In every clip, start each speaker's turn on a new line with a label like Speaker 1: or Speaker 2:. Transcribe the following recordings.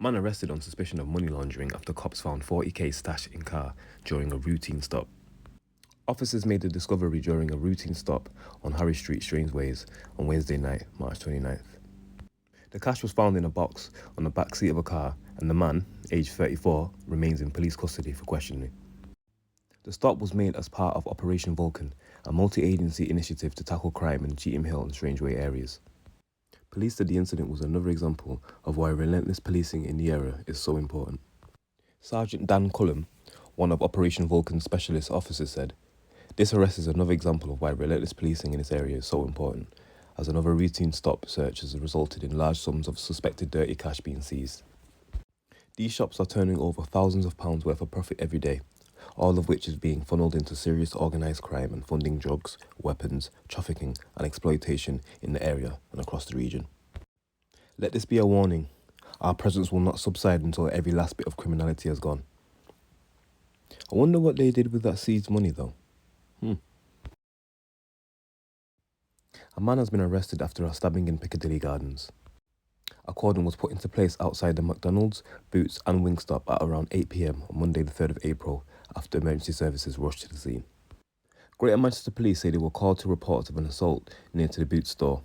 Speaker 1: Man arrested on suspicion of money laundering after cops found 40k stashed in car during a routine stop. Officers made the discovery during a routine stop on Harry Street, Strangeways, on Wednesday night, March 29th. The cash was found in a box on the back seat of a car, and the man, aged 34, remains in police custody for questioning. The stop was made as part of Operation Vulcan, a multi-agency initiative to tackle crime in Cheetham Hill and Strangeway areas. Police said the incident was another example of why relentless policing in the area is so important. Sergeant Dan Cullum, one of Operation Vulcan's specialist officers, said, "This arrest is another example of why relentless policing in this area is so important, as another routine stop search has resulted in large sums of suspected dirty cash being seized. These shops are turning over thousands of pounds worth of profit every day, all of which is being funneled into serious organised crime and funding drugs, weapons, trafficking and exploitation in the area and across the region. Let this be a warning. Our presence will not subside until every last bit of criminality has gone." I wonder what they did with that seized money though. A man has been arrested after a stabbing in Piccadilly Gardens. A cordon was put into place outside the McDonald's, Boots and Wingstop at around 8 p.m. on Monday the 3rd of April after emergency services rushed to the scene. Greater Manchester Police say they were called to reports of an assault near to the Boots store.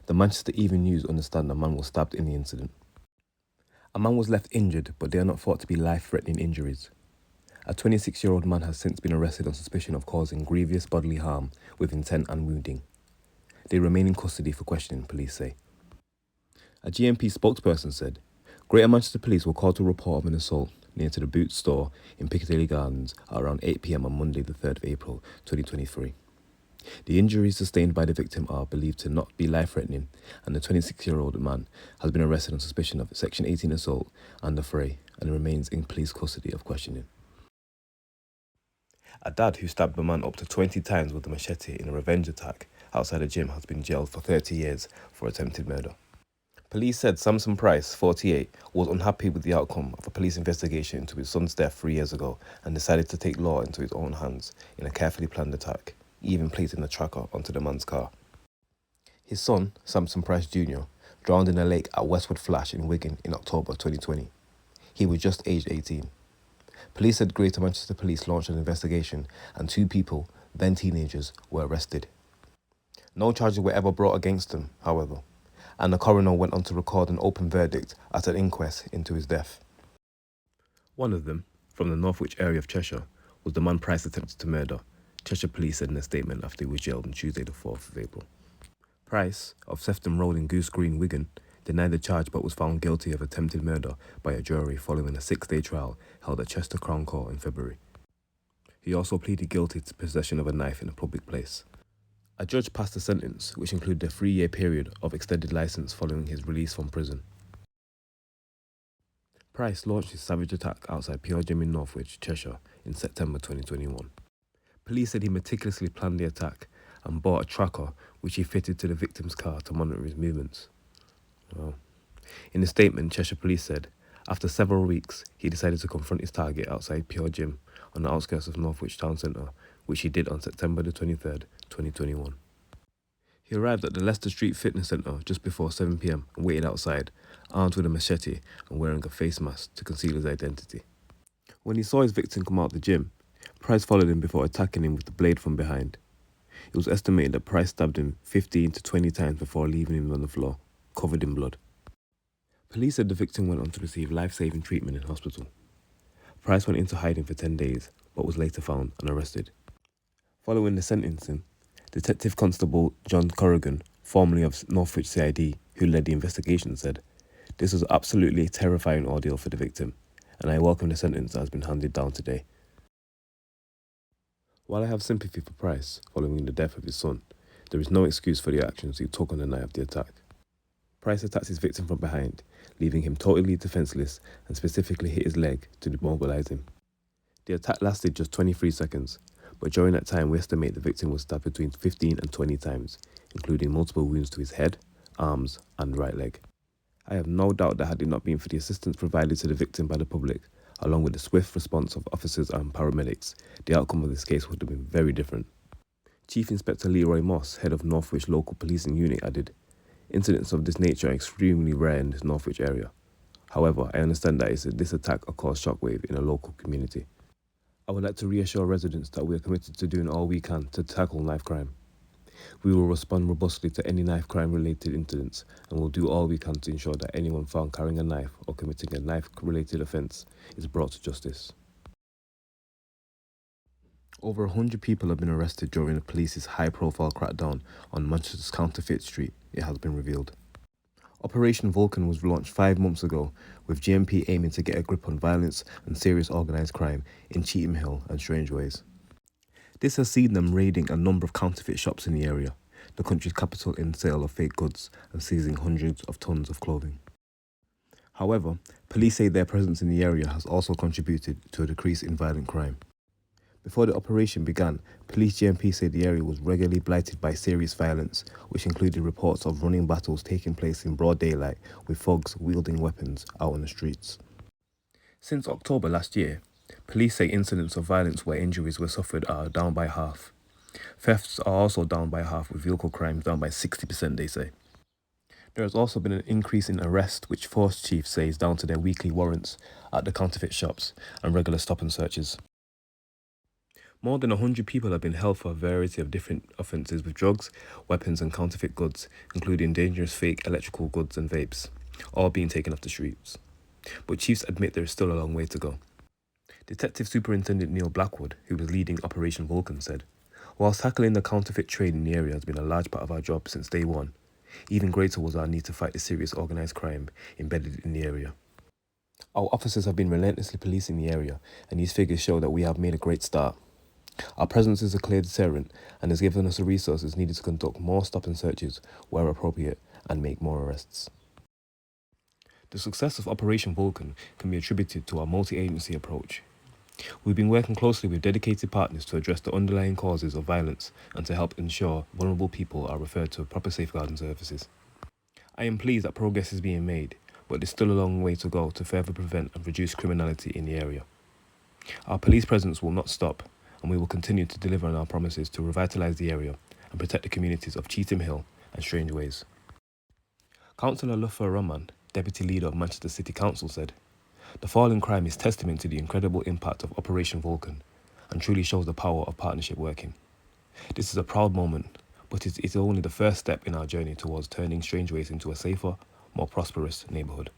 Speaker 1: The Manchester Evening News understand a man was stabbed in the incident. A man was left injured, but they are not thought to be life-threatening injuries. A 26-year-old man has since been arrested on suspicion of causing grievous bodily harm with intent and wounding. They remain in custody for questioning, police say. A GMP spokesperson said, Greater Manchester Police were called to report of an assault near to the Boots store in Piccadilly Gardens at around 8 p.m. on Monday the 3rd of April 2023. The injuries sustained by the victim are believed to not be life-threatening, and the 26-year-old man has been arrested on suspicion of Section 18 assault and affray and remains in police custody of questioning. A dad who stabbed a man up to 20 times with a machete in a revenge attack outside a gym has been jailed for 30 years for attempted murder. Police said Samson Price, 48, was unhappy with the outcome of a police investigation into his son's death 3 years ago and decided to take law into his own hands in a carefully planned attack, even placing a tracker onto the man's car. His son, Samson Price Jr., drowned in a lake at Westwood Flash in Wigan in October 2020. He was just aged 18. Police said Greater Manchester Police launched an investigation and 2 people, then teenagers, were arrested. No charges were ever brought against them, however, and the coroner went on to record an open verdict at an inquest into his death. One of them, from the Northwich area of Cheshire, was the man Price attempted to murder, Cheshire Police said in a statement after he was jailed on Tuesday the 4th of April. Price, of Sefton Road in Goose Green, Wigan, denied the charge but was found guilty of attempted murder by a jury following a 6-day trial held at Chester Crown Court in February. He also pleaded guilty to possession of a knife in a public place. A judge passed a sentence which included a 3-year period of extended licence following his release from prison. Price launched his savage attack outside Pure Gym in Northwich, Cheshire, in September 2021. Police said he meticulously planned the attack and bought a tracker which he fitted to the victim's car to monitor his movements. Wow. In a statement, Cheshire Police said, after several weeks, he decided to confront his target outside Pure Gym on the outskirts of Northwich Town Centre, which he did on September the 23rd, 2021. He arrived at the Leicester Street Fitness Centre just before 7 p.m. and waited outside, armed with a machete and wearing a face mask to conceal his identity. When he saw his victim come out of the gym, Price followed him before attacking him with the blade from behind. It was estimated that Price stabbed him 15 to 20 times before leaving him on the floor, covered in blood. Police said the victim went on to receive life-saving treatment in hospital. Price went into hiding for 10 days, but was later found and arrested. Following the sentencing, Detective Constable John Corrigan, formerly of Northwich CID, who led the investigation, said, "This was absolutely a terrifying ordeal for the victim, and I welcome the sentence that has been handed down today." While I have sympathy for Price following the death of his son, there is no excuse for the actions he took on the night of the attack. Price attacked his victim from behind, leaving him totally defenseless and specifically hit his leg to demobilize him. The attack lasted just 23 seconds, but during that time we estimate the victim was stabbed between 15 and 20 times, including multiple wounds to his head, arms and right leg. I have no doubt that had it not been for the assistance provided to the victim by the public, along with the swift response of officers and paramedics, the outcome of this case would have been very different. Chief Inspector Leroy Moss, head of Northwich Local Policing Unit, added, "Incidents of this nature are extremely rare in this Northwich area. However, I understand that this attack has caused shockwave in a local community. I would like to reassure residents that we are committed to doing all we can to tackle knife crime. We will respond robustly to any knife crime related incidents and will do all we can to ensure that anyone found carrying a knife or committing a knife related offence is brought to justice. Over 100 people have been arrested during the police's high-profile crackdown on Manchester's Counterfeit Street, it has been revealed. Operation Vulcan was launched 5 months ago, with GMP aiming to get a grip on violence and serious organised crime in Cheetham Hill and Strangeways. This has seen them raiding a number of counterfeit shops in the area, the country's capital in sale of fake goods, and seizing hundreds of tons of clothing. However, police say their presence in the area has also contributed to a decrease in violent crime. Before the operation began, police GMP said the area was regularly blighted by serious violence, which included reports of running battles taking place in broad daylight with thugs wielding weapons out on the streets. Since October last year, police say incidents of violence where injuries were suffered are down by half. Thefts are also down by half, with vehicle crimes down by 60%, they say. There has also been an increase in arrests, which Force Chief says down to their weekly warrants at the counterfeit shops and regular stop and searches. More than 100 people have been held for a variety of different offences with drugs, weapons and counterfeit goods, including dangerous fake electrical goods and vapes, all being taken off the streets. But chiefs admit there is still a long way to go. Detective Superintendent Neil Blackwood, who was leading Operation Vulcan, said, "Whilst tackling the counterfeit trade in the area has been a large part of our job since day one, even greater was our need to fight the serious organised crime embedded in the area. Our officers have been relentlessly policing the area, and these figures show that we have made a great start. Our presence is a clear deterrent and has given us the resources needed to conduct more stop and searches where appropriate and make more arrests." The success of Operation Vulcan can be attributed to our multi-agency approach. We've been working closely with dedicated partners to address the underlying causes of violence and to help ensure vulnerable people are referred to proper safeguarding services. I am pleased that progress is being made, but there's still a long way to go to further prevent and reduce criminality in the area. Our police presence will not stop, and we will continue to deliver on our promises to revitalise the area and protect the communities of Cheetham Hill and Strangeways. Councillor Luffa Rahman, Deputy Leader of Manchester City Council, said, "The fall in crime is testament to the incredible impact of Operation Vulcan and truly shows the power of partnership working. This is a proud moment, but it is only the first step in our journey towards turning Strangeways into a safer, more prosperous neighbourhood."